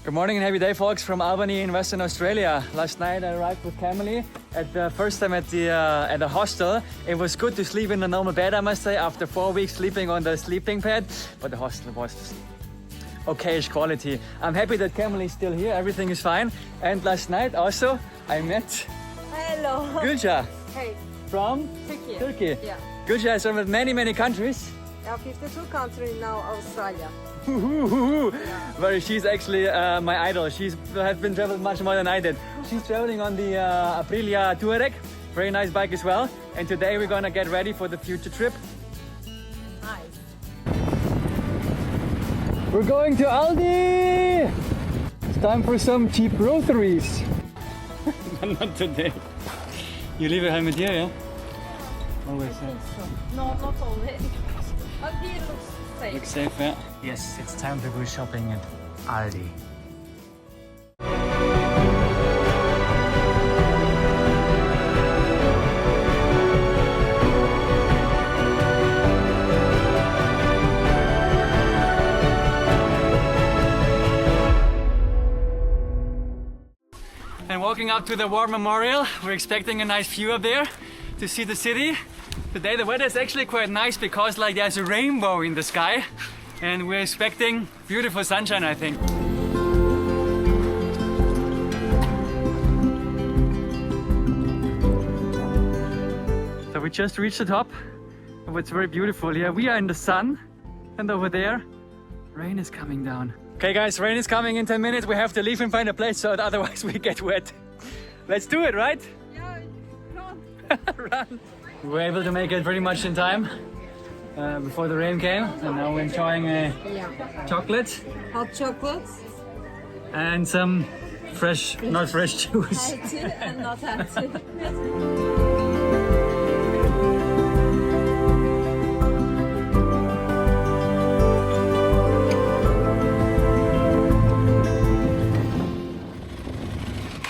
Good morning and happy day, folks, from Albany in Western Australia. Last night I arrived with family at the first time at the hostel. It was good to sleep in a normal bed, I must say, after 4 weeks sleeping on the sleeping pad, but the hostel was okayish quality. I'm happy that Camille is still here, everything is fine. And last night also I met Gülsah. Hey, From Turkey. Yeah. Gülsah has traveled many countries. Yeah, 52 countries now, Australia. Well, she's actually my idol. She's has been traveled much more than I did. She's traveling on the Aprilia Touareg, very nice bike as well. And today we're gonna get ready for the future trip. Nice. We're going to Aldi. It's time for some cheap groceries. Not today. You leave your helmet here, yeah? Always. So. No, not always. But here looks safe. Looks safe, yeah. Yes, it's time to go shopping at Aldi. And walking up to the War Memorial, we're expecting a nice view up there to see the city. Today the weather is actually quite nice because like there's a rainbow in the sky and we're expecting beautiful sunshine, I think. So we just reached the top of what's very beautiful here. We are in the sun and over there rain is coming down. Okay guys, rain is coming in 10 minutes. We have to leave and find a place so that otherwise we get wet. Let's do it, right? Yeah, run. Run. We were able to make it pretty much in time before the rain came, and now we're enjoying a chocolate. Hot chocolates. And some fresh, not fresh juice. Healthy and not healthy.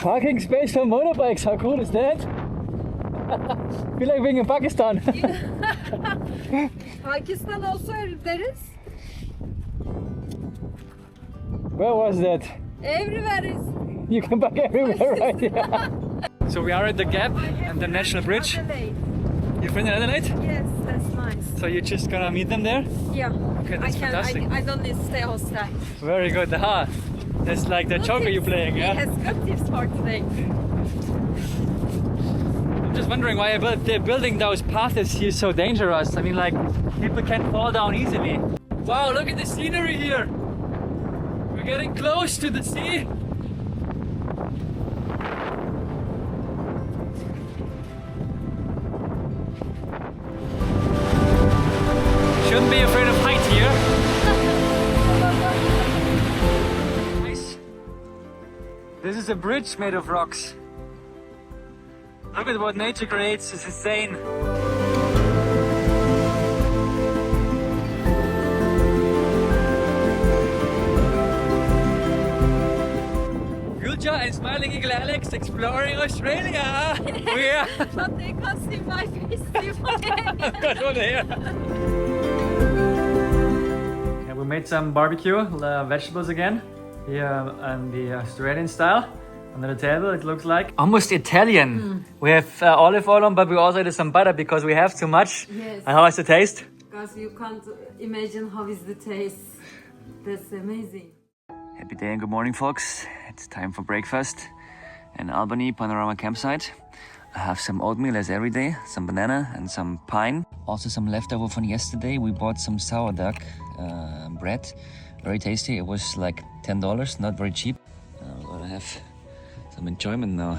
Parking space for motorbikes, how cool is that? Feel like being in Pakistan. Pakistan also there is. Where was that? Everywhere is. You can park everywhere, right? Yeah. So we are at the Gap and the National Bridge. Adelaide. Your friend in Adelaide? Yes, that's nice. So you're just gonna meet them there? Yeah. Okay, that's fantastic. I don't need to stay hostel. Very good. Aha. That's like the choker you're playing, yeah? Yes, good tips for today. I'm just wondering why they're building those paths here so dangerous. I mean, like, people can fall down easily. Wow, look at the scenery here. We're getting close to the sea. Shouldn't be afraid of height here. Nice. This is a bridge made of rocks. Look at what nature creates, it's insane. Gülsah and Smiling Eagle Alex exploring Australia. We are. But they can't see my face. Got one here. Yeah, we made some barbecue vegetables again here in the Australian style. Under the table, it looks like almost Italian. We have olive oil on, but we also added some butter because we have too much. Yes. And how is the taste? Because you can't imagine how is the taste. That's amazing. Happy day and good morning, folks. It's time for breakfast in Albany Panorama Campsite. I have some oatmeal as every day, some banana and some pine. Also some leftover from yesterday. We bought some sourdough bread. Very tasty. It was like $10, not very cheap. We're gonna have some enjoyment now.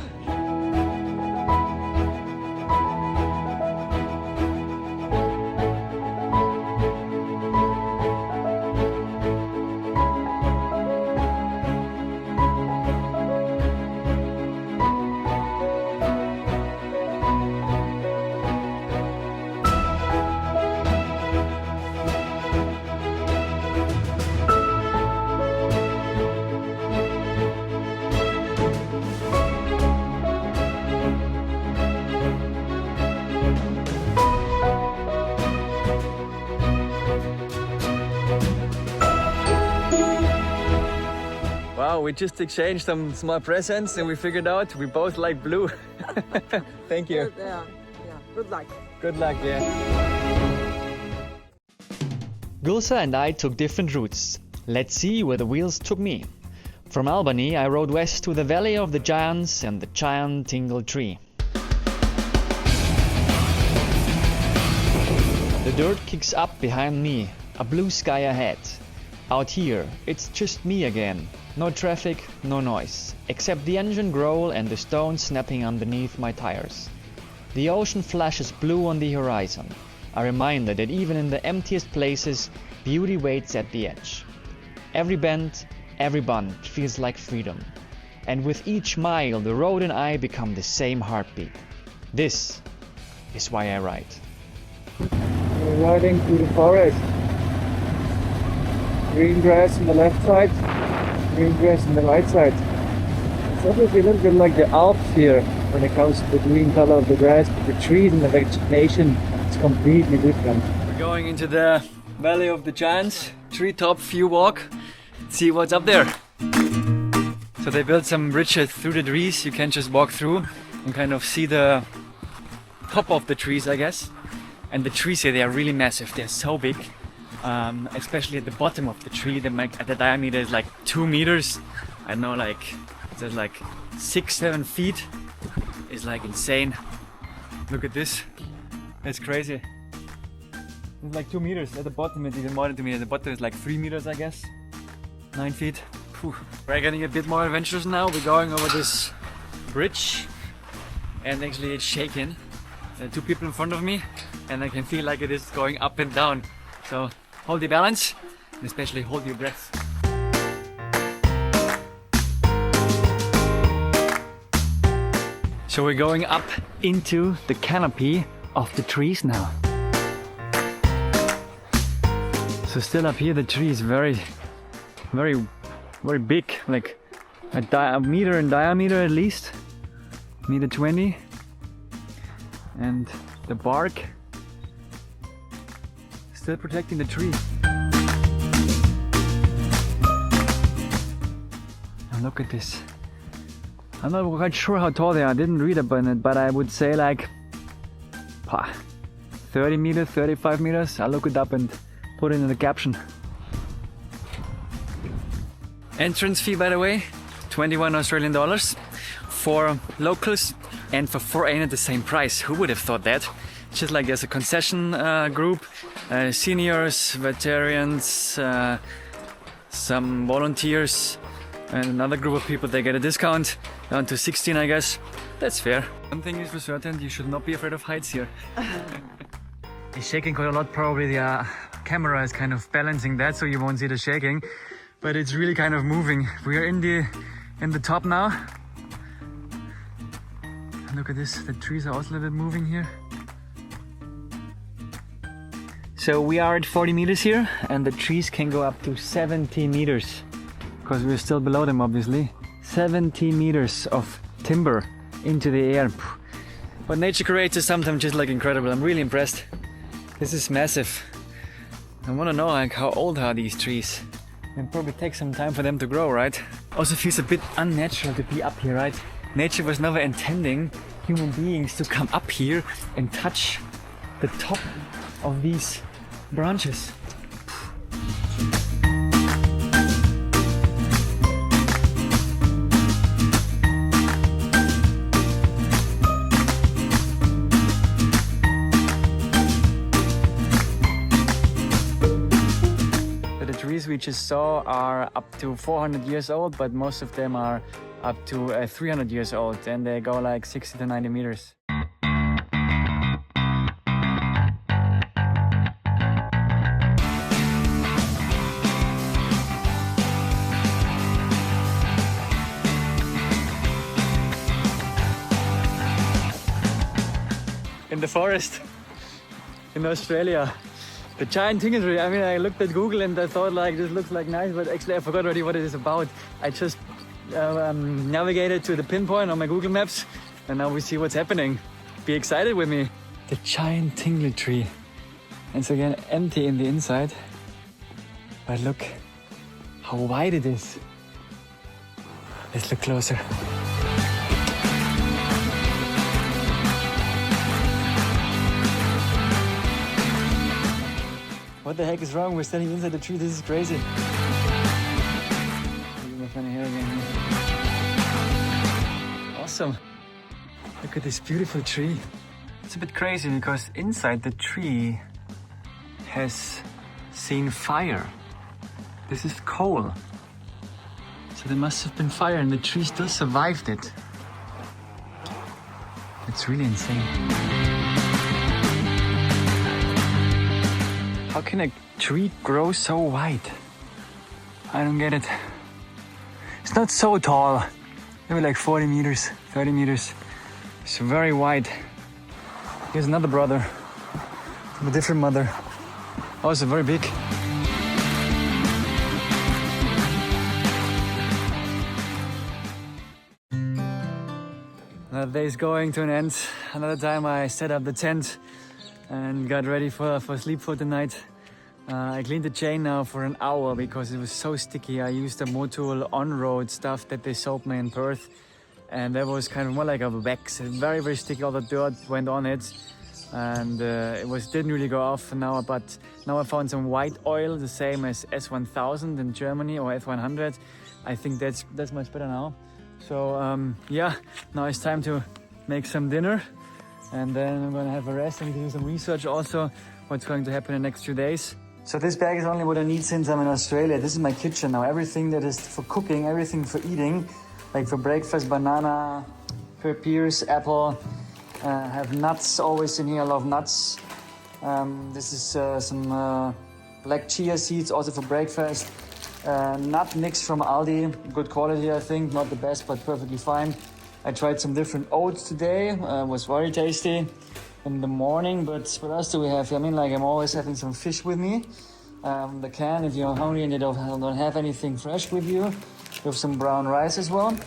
Wow, we just exchanged some small presents and we figured out we both like blue. Thank you. Yeah. Good luck. Good luck, yeah. Gülsah and I took different routes. Let's see where the wheels took me. From Albany, I rode west to the Valley of the Giants and the Giant Tingle Tree. The dirt kicks up behind me, a blue sky ahead. Out here, it's just me again. No traffic, no noise, except the engine growl and the stones snapping underneath my tires. The ocean flashes blue on the horizon, a reminder that even in the emptiest places, beauty waits at the edge. Every bend, every bump feels like freedom. And with each mile, the road and I become the same heartbeat. This is why I ride. We're riding through the forest. Green grass on the left side, green grass on the right side. It's obviously a little bit like the Alps here when it comes to the green color of the grass, but the trees and the vegetation is completely different. We're going into the Valley of the Giants, treetop view walk. See what's up there. So they built some bridges through the trees. You can just walk through and kind of see the top of the trees, I guess. And the trees here, they are really massive. They're so big. Especially at the bottom of the tree, the diameter is like 2 meters. I don't know, like there's like 6-7 feet. It's like insane. Look at this. It's crazy. It's like 2 meters. At the bottom it's even more than 2 meters. The bottom is like 3 meters, I guess. 9 feet. Whew. We're getting a bit more adventurous now. We're going over this bridge and actually it's shaking. There are 2 people in front of me and I can feel like it is going up and down. So hold your balance and especially hold your breath. So we're going up into the canopy of the trees now. So still up here the tree is very big, like a meter in diameter at least, 1.20 meters. And the bark still protecting the tree. And look at this. I'm not quite sure how tall they are. I didn't read about it, but I would say like 30 meters, 35 meters. I'll look it up and put it in the caption. Entrance fee, by the way, 21 Australian dollars for locals and for foreigners the same price. Who would have thought that? Just like there's a concession group, seniors, veterans, some volunteers, and another group of people, they get a discount down to 16, I guess. That's fair. One thing is for certain, you should not be afraid of heights here. It's shaking quite a lot. Probably the camera is kind of balancing that so you won't see the shaking, but it's really kind of moving. We are in the top now. Look at this, the trees are also a little bit moving here. So we are at 40 meters here and the trees can go up to 70 meters because we're still below them, obviously. 70 meters of timber into the air. What nature creates is sometimes just like incredible. I'm really impressed. This is massive. I want to know like how old are these trees. It probably takes some time for them to grow, right? Also feels a bit unnatural to be up here, right? Nature was never intending human beings to come up here and touch the top of these branches. The trees we just saw are up to 400 years old, but most of them are up to 300 years old and they go like 60 to 90 meters. In the forest in Australia, the Giant Tingle Tree. I mean, I looked at Google and I thought like this looks like nice, but actually I forgot already what it is about. I just navigated to the pinpoint on my Google Maps and now we see what's happening. Be excited with me. The Giant Tingle Tree. It's again empty in the inside, but look how wide it is. Let's look closer. What the heck is wrong? We're standing inside the tree. This is crazy. Look at my funny hair again. Awesome. Look at this beautiful tree. It's a bit crazy because inside the tree has seen fire. This is coal. So there must have been fire and the tree still survived it. It's really insane. How can a tree grow so wide? I don't get it. It's not so tall. Maybe like 40 meters, 30 meters. It's very wide. Here's another brother from a different mother. Also very big. Another day is going to an end. Another time I set up the tent and got ready for sleep for the night. I cleaned the chain now for an hour because it was so sticky. I used the Moto on-road stuff that they sold me in Perth, and that was kind of more like a wax. Very, very sticky. All the dirt went on it, and didn't really go off now. But now I found some white oil, the same as S1000 in Germany or F100. I think that's much better now. So yeah, now it's time to make some dinner, and then I'm gonna have a rest. I need to do some research also what's going to happen in the next few daars. So this bag is only what I need since I'm in Australia. This is my kitchen now. Everything that is for cooking, everything for eating, like for breakfast, banana, pears, apple. Have nuts always in here. I love nuts. This is some black chia seeds also for breakfast. Nut mix from Aldi, good quality I think, not the best but perfectly fine. I tried some different oats today, was very tasty in the morning, but what else do we have? I mean, like I'm always having some fish with me. The can, if you're hungry and you don't have anything fresh with you. We have some brown rice as well.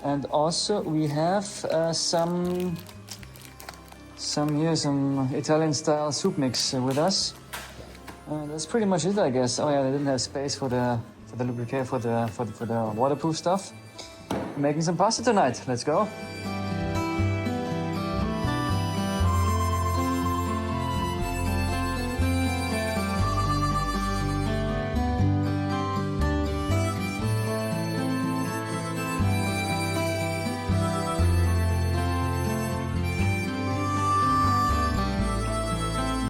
And also we have some Italian style soup mix with us. That's pretty much it, I guess. Oh yeah, they didn't have space for the lubricant for the waterproof stuff. I'm making some pasta tonight. Let's go.